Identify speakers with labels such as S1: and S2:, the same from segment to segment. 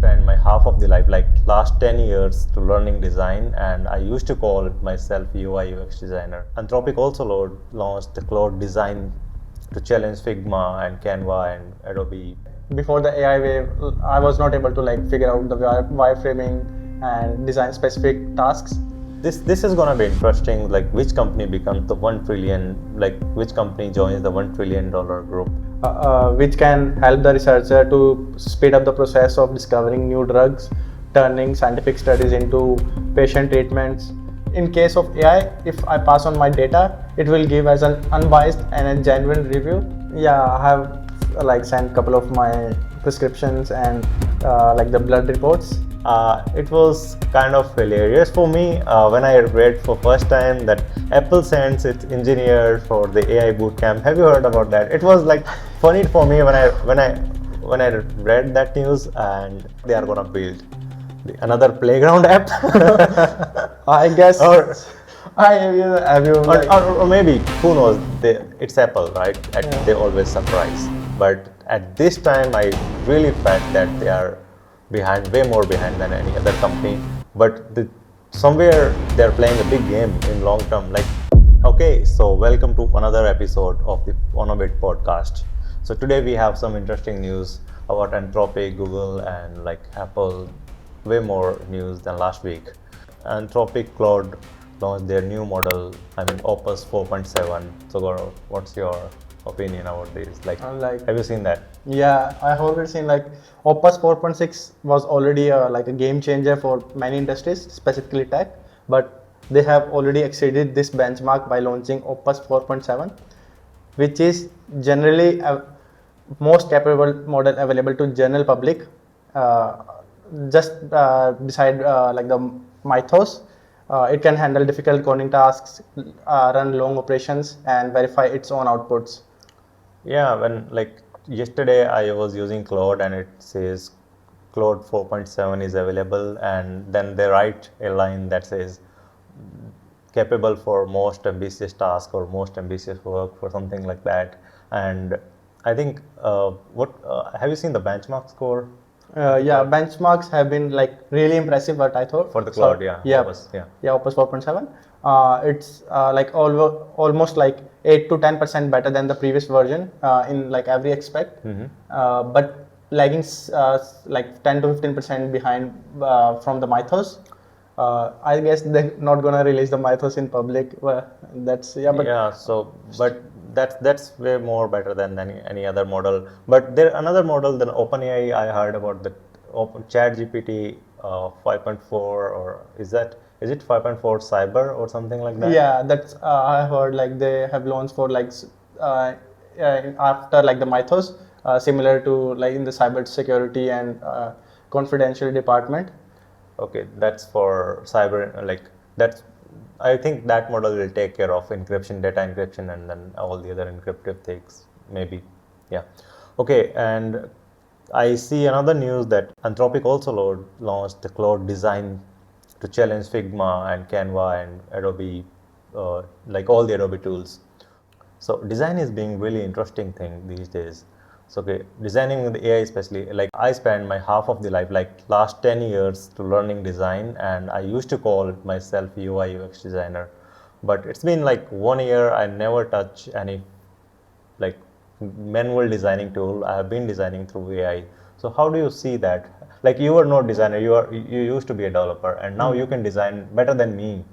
S1: spent my half of the life, like last 10 years, to learning design, and I used to call myself UI UX designer. Anthropic also launched the Cloud Design to challenge Figma and Canva and Adobe.
S2: Before the AI wave, I was not able to figure out the wireframing and design specific tasks.
S1: This is gonna be interesting. Like which company becomes the 1 trillion? Like which company joins the $1 trillion group?
S2: Which can help the researcher to speed up the process of discovering new drugs, turning scientific studies into patient treatments. In case of AI, if I pass on my data, it will give as an unbiased and a genuine review. Yeah, I have sent a couple of my prescriptions and the blood reports.
S1: It was kind of hilarious for me when I read for first time that Apple sends its engineers for the AI bootcamp. Have you heard about that? It was like funny for me when I read that news, and they are gonna build another playground app.
S2: I guess.
S1: Or
S2: or
S1: maybe, who knows? It's Apple, right? They always surprise. But at this time, I really felt that they are behind, way more behind than any other company. But somewhere they're playing a big game in long term. Okay, so welcome to another episode of the OpenAI podcast. So today we have some interesting news about Anthropic, Google, and Apple. Way more news than last week. Anthropic Cloud launched their new model, Opus 4.7. So Gaurav, what's your opinion about this? Have you seen that?
S2: Yeah, I have already seen Opus 4.6 was already a game changer for many industries, specifically tech, but they have already exceeded this benchmark by launching Opus 4.7, which is generally a most capable model available to general public. Just beside the Mythos, it can handle difficult coding tasks, run long operations, and verify its own outputs.
S1: Yeah, when yesterday I was using Claude and it says Claude 4.7 is available, and then they write a line that says capable for most ambitious task or most ambitious work for something like that. And I think have you seen the benchmark score?
S2: Yeah, benchmarks have been really impressive, but I thought
S1: for the Cloud,
S2: Opus 4.7. It's almost 8 to 10% better than the previous version in every aspect. But lagging 10 to 15% behind from the Mythos. I guess they're not gonna release the Mythos in public.
S1: But that's way more better than any other model. But there another model than OpenAI. I heard about the ChatGPT 5.4, or is it 5.4 Cyber or something like that?
S2: Yeah, that's I heard they have launched for after the Mythos, similar to in the cyber security and confidential department.
S1: Okay, that's for cyber, that's. I think that model will take care of encryption, data encryption, and then all the other encryptive things, maybe. Yeah. Okay, and I see another news that Anthropic also launched the Cloud Design to challenge Figma and Canva and Adobe, all the Adobe tools. So design is being really interesting thing these days. So designing with AI especially, I spent my half of the life, last 10 years, to learning design, and I used to call myself UI UX designer. But it's been 1 year, I never touch any manual designing tool. I have been designing through AI. So how do you see that? You are not designer, you used to be a developer, and now you can design better than me.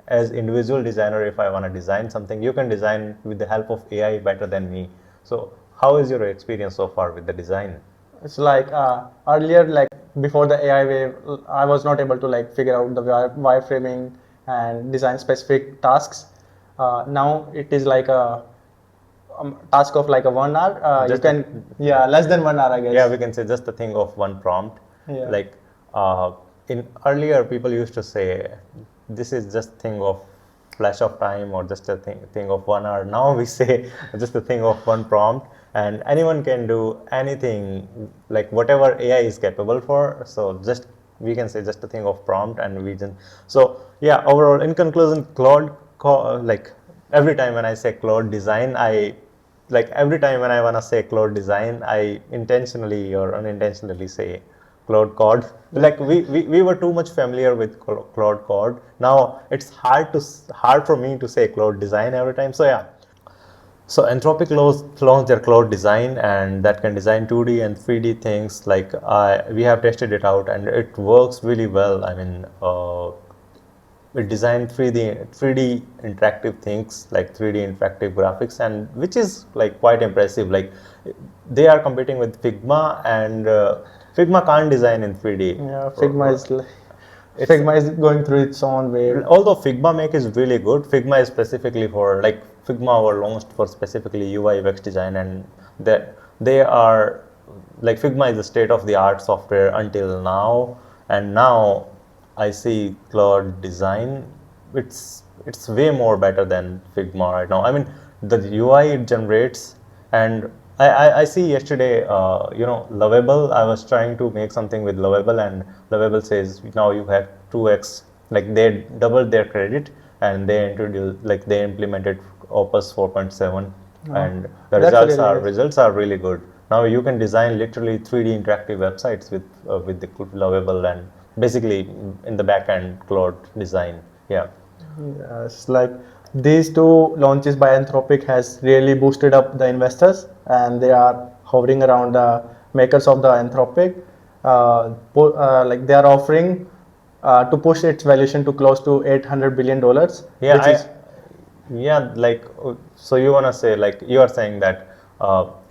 S1: As individual designer, if I want to design something, you can design with the help of AI better than me. So how is your experience so far with the design?
S2: It's earlier, before the AI wave, I was not able to figure out the wireframing and design specific tasks. Now it is a task of a 1 hour. Less than 1 hour, I guess.
S1: Yeah, we can say just the thing of one prompt.
S2: Yeah.
S1: In earlier, people used to say this is just thing of flash of time, or just a thing of 1 hour. Now we say just a thing of one prompt, and anyone can do anything, whatever AI is capable for. So we can say just a thing of prompt, and so yeah, overall, in conclusion, Claude, every time when I say Claude design, every time when I want to say Claude design, I intentionally or unintentionally say Cloud Code. Like we were too much familiar with Cloud Code. Now it's hard for me to say Cloud Design every time. So yeah. So Anthropic launched their cloud design, and that can design 2D and 3D things. Like we have tested it out, and it works really well. I mean, it designed 3D interactive things like 3D interactive graphics, and which is like quite impressive. Like they are competing with Figma, and Figma can't design in 3D.
S2: Yeah, Figma is going through its own wave.
S1: Although Figma Make is really good, Figma is specifically for like Figma were launched for specifically UI UX design, and they are like Figma is the state of the art software until now, and now I see Cloud Design. It's way more better than Figma right now. I mean, the UI it generates, and I see yesterday, Lovable. I was trying to make something with Lovable, and Lovable says now you have 2x. Like they doubled their credit, and they implemented Opus 4.7, and the results are really good. Now you can design literally 3D interactive websites with the Lovable, and basically in the back end Cloud Design. Yeah.
S2: Yes, like these two launches by Anthropic has really boosted up the investors, and they are hovering around the makers of the Anthropic. Like they are offering to push its valuation to close to $800 billion.
S1: Yeah, like so you wanna say, like you are saying that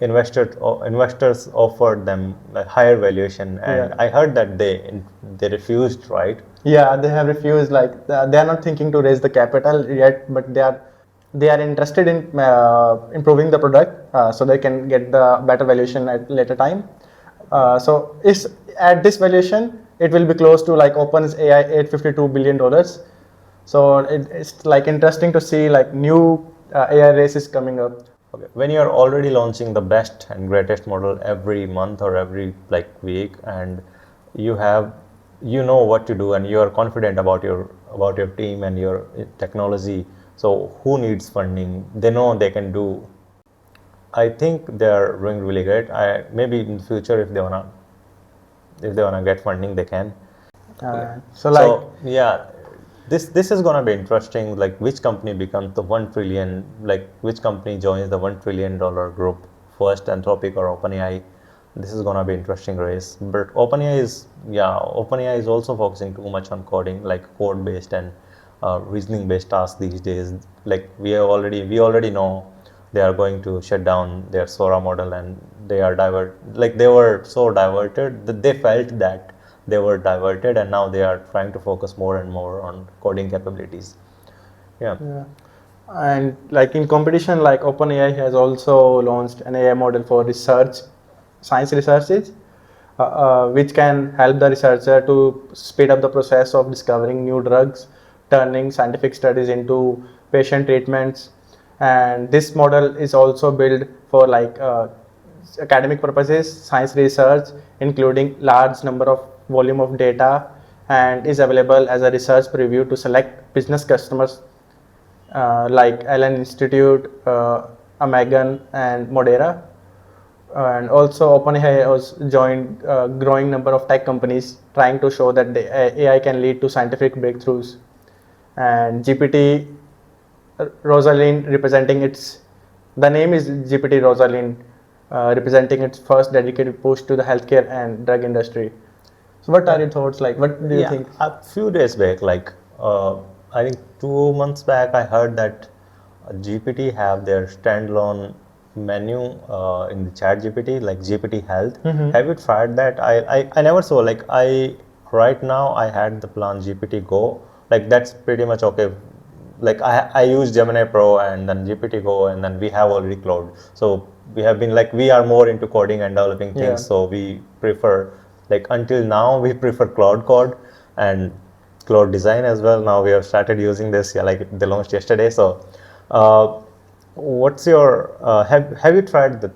S1: investors offered them a higher valuation, and I heard that they refused, right?
S2: Yeah, they have refused. Like they are not thinking to raise the capital yet, but they are interested in improving the product so they can get the better valuation at later time. So it's at this valuation, it will be close to like OpenAI $852 billion. So it's like interesting to see like new AI races coming up.
S1: Okay. When you are already launching the best and greatest model every month or every like week, and you know what to do, and you are confident about your team and your technology, so who needs funding? They know they can do. I think they are doing really great. Maybe in the future, if they wanna get funding, they can. So yeah, this is gonna be interesting. Like which company becomes the 1 trillion? Like which company joins the $1 trillion group first, Anthropic or OpenAI? This is gonna be interesting race. But OpenAI is also focusing too much on coding, like code based and reasoning based tasks these days. Like we already know they are going to shut down their Sora model, and they were so diverted that they felt that they were diverted, and now they are trying to focus more and more on coding capabilities. Yeah.
S2: And like in competition, like OpenAI has also launched an AI model for science researches, which can help the researcher to speed up the process of discovering new drugs, turning scientific studies into patient treatments. And this model is also built for like academic purposes, science research, including large number of volume of data, and is available as a research preview to select business customers like Allen Institute, Amagon, and Modera. And also OpenAI has joined a growing number of tech companies trying to show that the AI can lead to scientific breakthroughs. And GPT Rosalind the name is GPT Rosalind, representing its first dedicated push to the healthcare and drug industry. So what are your thoughts? Like, what do you think?
S1: A few days back, like I think 2 months back, I heard that GPT have their standalone menu in the chat GPT, like GPT Health. Have you tried that? I never saw, like right now I had the plan GPT Go, like that's pretty much okay. Like I use Gemini Pro and then GPT Go, and then we have already Cloud. So we have been like, we are more into coding and developing things, so we prefer, like until now we prefer Cloud Code and Cloud Design as well. Now we have started using this, like they launched yesterday. So what's your have you tried the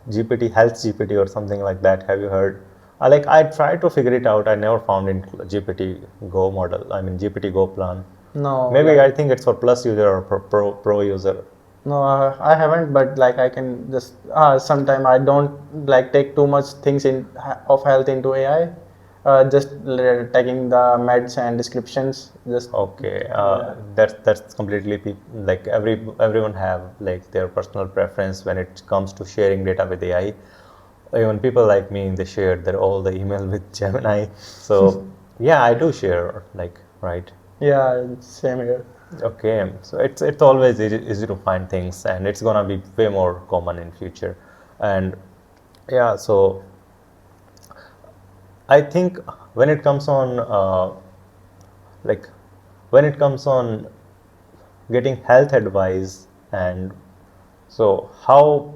S1: GPT Health GPT or something like that? Have you heard? Like I tried to figure it out, I never found in GPT Go model, I mean GPT Go plan.
S2: No.
S1: Maybe I think it's for plus user or pro user.
S2: No, I haven't, but like I can just sometime I don't like take too much things of health into AI, just tagging the meds and descriptions. Just
S1: Okay,
S2: yeah.
S1: that's completely like everyone have like their personal preference when it comes to sharing data with AI. Even people like me, they share their all the email with Gemini. So yeah, I do share like right.
S2: Yeah, same here.
S1: Okay, so it's always easy to find things, and it's gonna be way more common in future. And yeah, so I think when it comes on like when it comes on getting health advice, and so how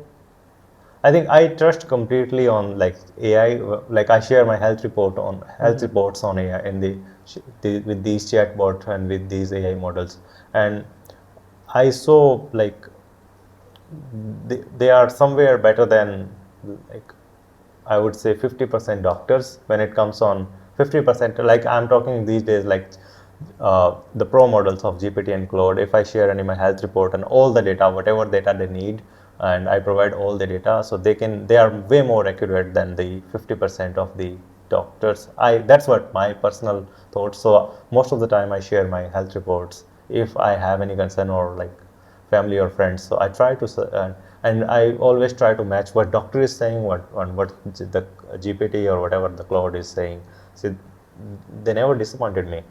S1: I think I trust completely on like AI. Like I share my health report on health reports on AI in with these chatbot and with these AI models, and I saw like they are somewhere better than like I would say 50% doctors when it comes on 50%. Like I'm talking these days, like the pro models of GPT and Claude. If I share any my health report and all the data, whatever data they need, and I provide all the data, so they are way more accurate than the 50% of the doctors. That's what my personal thoughts. So most of the time I share my health reports if I have any concern or like family or friends. So I try to and I always try to match what doctor is saying, what the GPT or whatever the cloud is saying. So they never disappointed me.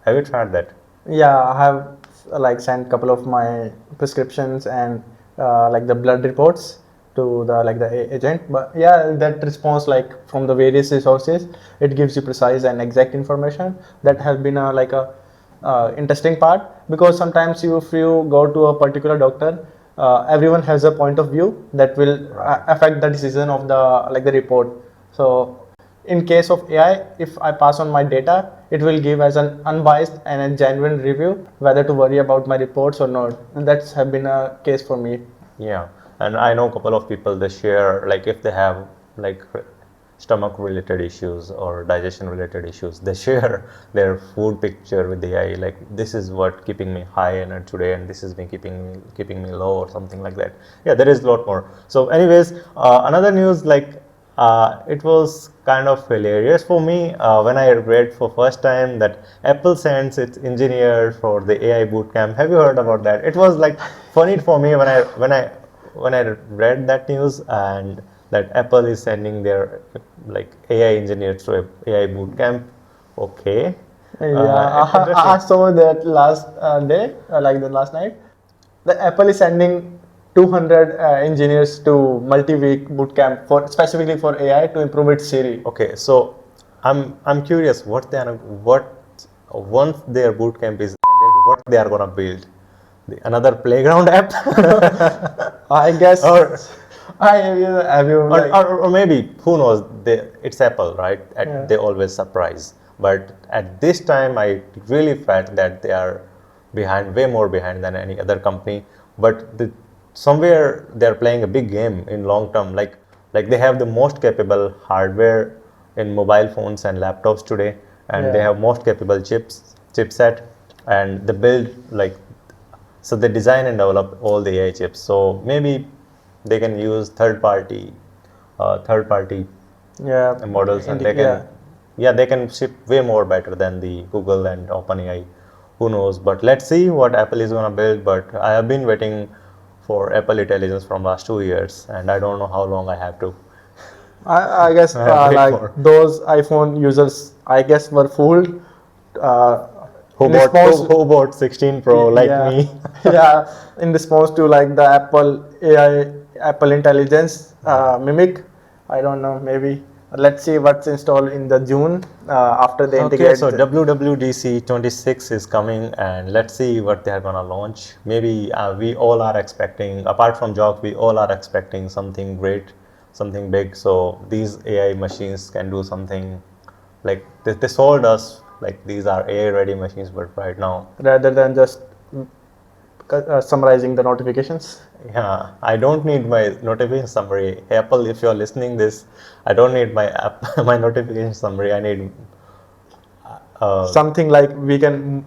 S1: Have you tried that?
S2: Yeah, I have like sent couple of my prescriptions and like the blood reports to the like the agent. But yeah, that response like from the various resources, it gives you precise and exact information. That has been a like a interesting part, because sometimes if you go to a particular doctor, everyone has a point of view that will
S1: Right.
S2: affect the decision of the like the report. So in case of AI, if I pass on my data, it will give as an unbiased and a genuine review whether to worry about my reports or not. And that's have been a case for me.
S1: Yeah, and I know a couple of people they share like if they have like stomach related issues or digestion related issues, they share their food picture with the AI. Like this is what keeping me high energy today, and this is me keeping me low or something like that. Yeah, there is a lot more. So, anyways, another news like it was kind of hilarious for me when I read for first time that Apple sends its engineers for the AI bootcamp. Have you heard about that? It was like funny for me when I read that news, and that Apple is sending their like AI engineers to a AI bootcamp. Okay,
S2: Yeah, I
S1: interesting.
S2: saw that last day, like the last night. The Apple is sending 200 engineers to multi-week bootcamp for specifically for AI to improve its Siri.
S1: Okay, so I'm curious what once their bootcamp is ended, what they are gonna build? Another playground app,
S2: I guess
S1: or
S2: I have you like
S1: or maybe who knows? It's Apple, right?
S2: yeah.
S1: They always surprise. But at this time, I really felt that they are behind, way more behind than any other company. But somewhere they are playing a big game in long term. Like they have the most capable hardware in mobile phones and laptops today, and they
S2: Yeah.
S1: have most capable chipset, and they build like so they design and develop all the AI chips. So maybe they can use third party
S2: Yeah,
S1: models, and they can
S2: yeah.
S1: yeah they can ship way more better than the Google and OpenAI. Who knows? But let's see what Apple is gonna build. But I have been waiting for Apple Intelligence from last 2 years, and I don't know how long I have to
S2: I guess
S1: wait
S2: like
S1: for.
S2: those iPhone users, I guess, were fooled uh,
S1: Who
S2: in
S1: bought
S2: response.
S1: who bought 16 Pro like
S2: Yeah,
S1: me?
S2: yeah, in response to like the Apple AI, Apple Intelligence mimic. I don't know. Maybe let's see what's installed in the June after they
S1: Okay,
S2: integrate.
S1: so WWDC 26 is coming, and let's see what they are gonna launch. Maybe we all are expecting, apart from jobs, we all are expecting something great, something big. So these AI machines can do something like they sold us like these are AI ready machines, but right now,
S2: Rather than just summarizing the notifications.
S1: yeah, I don't need my notification summary. Apple, if you're listening this, I don't need my app, my notification summary. I need uh,
S2: Something like we can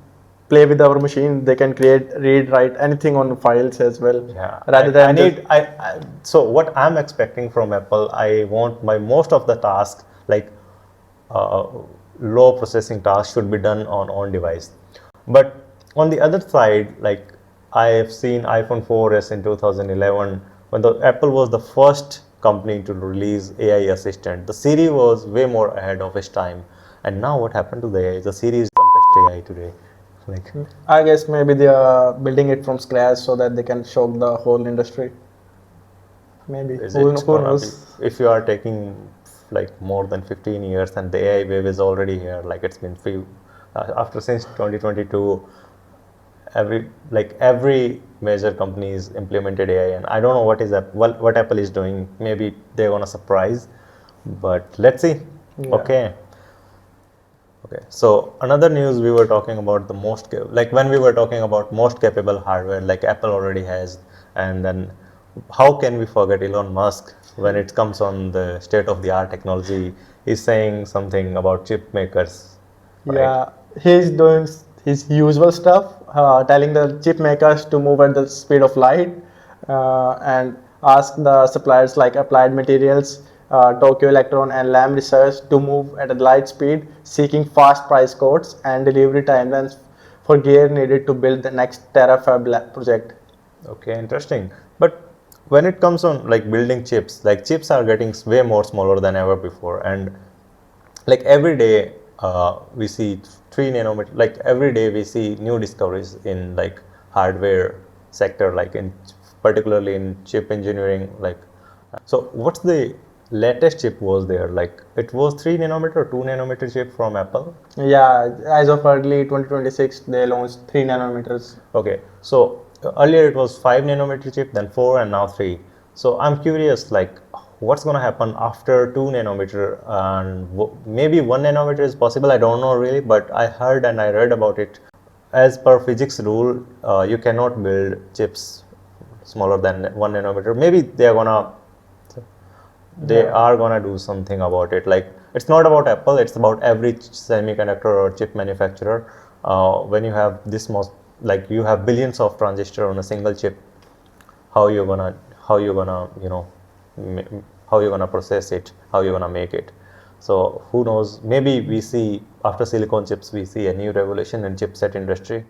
S2: play with our machine. They can create, read, write anything on files as well,
S1: yeah,
S2: rather
S1: I
S2: than just
S1: need so what I'm expecting from Apple, I want my most of the task like uh, low processing tasks should be done on device. But on the other side, like I have seen iPhone 4S in 2011, when the Apple was the first company to release AI assistant. The Siri was way more ahead of its time, and now what happened to the AI? The Siri is the best AI today. Like,
S2: I guess maybe they are building it from scratch so that they can shock the whole industry. Maybe.
S1: is
S2: Who,
S1: it
S2: who
S1: gonna be,
S2: knows?
S1: if you are taking like more than 15 years and the AI wave is already here, like it's been few after since 2022, every major company is implemented AI, and I don't know what Apple is doing. Maybe they're gonna surprise, but let's see.
S2: Yeah.
S1: Okay. Okay, so another news, we were talking about the like when we were talking about most capable hardware, like Apple already has, and then how can we forget Elon Musk when it comes on the state of the art technology? He's saying something about chip makers, right?
S2: Yeah, he's doing his usual stuff, telling the chip makers to move at the speed of light, and ask the suppliers like Applied Materials, Tokyo Electron, and Lam Research to move at a light speed, seeking fast price quotes and delivery timelines for gear needed to build the next Terafab project.
S1: Okay, interesting. But when it comes on like building chips, like chips are getting way more smaller than ever before, and like every day we see 3 nanometer. Like every day we see new discoveries in like hardware sector, like in particularly in chip engineering. Like, so what's the latest chip was there? Like it was 3 nanometer, 2 nanometer chip from Apple.
S2: Yeah, as of early 2026, they launched 3 nanometers.
S1: Okay, so earlier it was 5 nanometer chip, then 4, and now 3. So I'm curious, like, what's gonna happen after 2 nanometer, and maybe 1 nanometer is possible. I don't know really, but I heard and I read about it. As per physics rule, you cannot build chips smaller than 1 nanometer. Maybe they are gonna do something about it. Like it's not about Apple, it's about every semiconductor or chip manufacturer. When you have this most, like you have billions of transistors on a single chip, how you gonna how you gonna process it, how you gonna make it. So who knows, maybe we see after silicon chips we see a new revolution in chipset industry.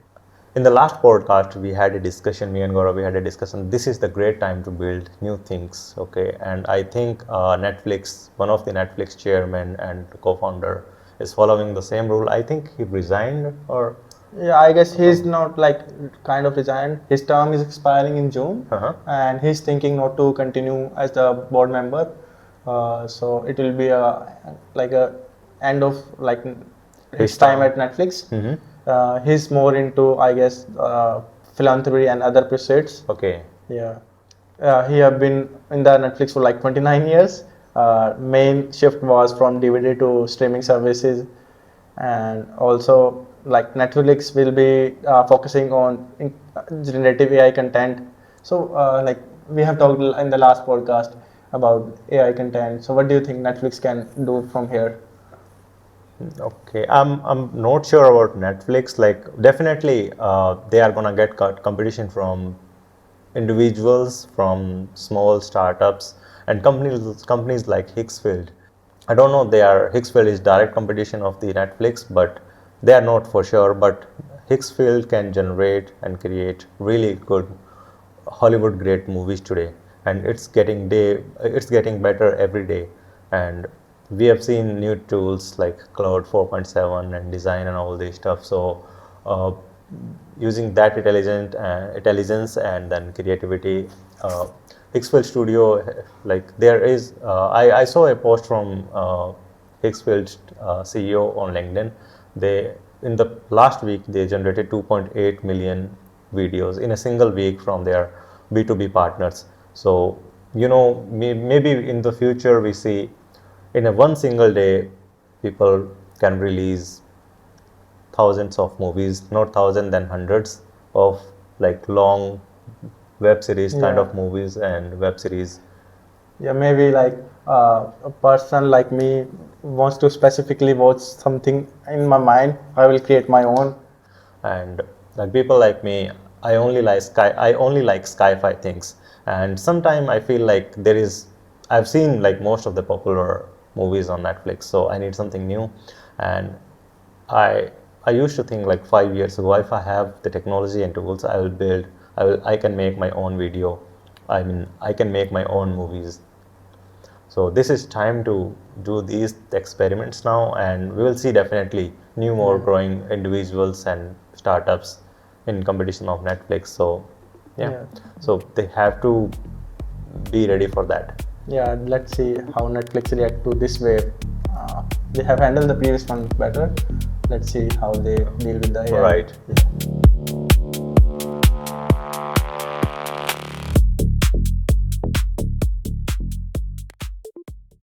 S1: In the last podcast we had a discussion, me and Gaurav, we had a discussion, this is the great time to build new things. Okay, and I think Netflix, one of the Netflix chairman and co-founder, is following the same rule. I think he resigned, or
S2: Yeah, I guess he's not like kind of resigned. His term is expiring in June, and he's thinking not to continue as the board member. So it will be a end of like his time at Netflix. He's more into, I guess, philanthropy and other pursuits.
S1: okay.
S2: Yeah. He have been in the Netflix for like 29 years. Main shift was from DVD to streaming services, and also like Netflix will be focusing on generative AI content. So like we have talked in the last podcast about AI content. So what do you think Netflix can do from here?
S1: Okay, I'm not sure about Netflix. Like definitely, they are gonna get competition from individuals, from small startups, and companies like Hicksfield. I don't know, they are Hicksfield is direct competition of the Netflix, but they are not for sure. But Hicksfield can generate and create really good Hollywood great movies today, and it's getting better every day. And we have seen new tools like Cloud 4.7 and design and all this stuff. So using that intelligence and then creativity, Hicksfield Studio, like there is, I saw a post from Hicksfield CEO on LinkedIn. They, in the last week, they generated 2.8 million videos in a single week from their B2B partners. So maybe in the future we see in a one single day people can release thousands of movies, not thousand, then hundreds of like long web series kind of movies and web series.
S2: Yeah, maybe like a person like me wants to specifically watch something in my mind, I will create my own.
S1: And like people like me, I only like sci-fi things, and sometimes I feel like I've seen like most of the popular movies on Netflix. So I need something new, and I used to think like 5 years ago, if I have the technology and tools, I can make my own video. I mean, I can make my own movies. So this is time to do these experiments now, and we will see definitely new more growing individuals and startups in competition of Netflix. So
S2: Yeah.
S1: so they have to be ready for that.
S2: Yeah, let's see how Netflix react to this wave. They have handled the previous one better. Let's see how they deal with the AI.
S1: Right.
S2: Yeah.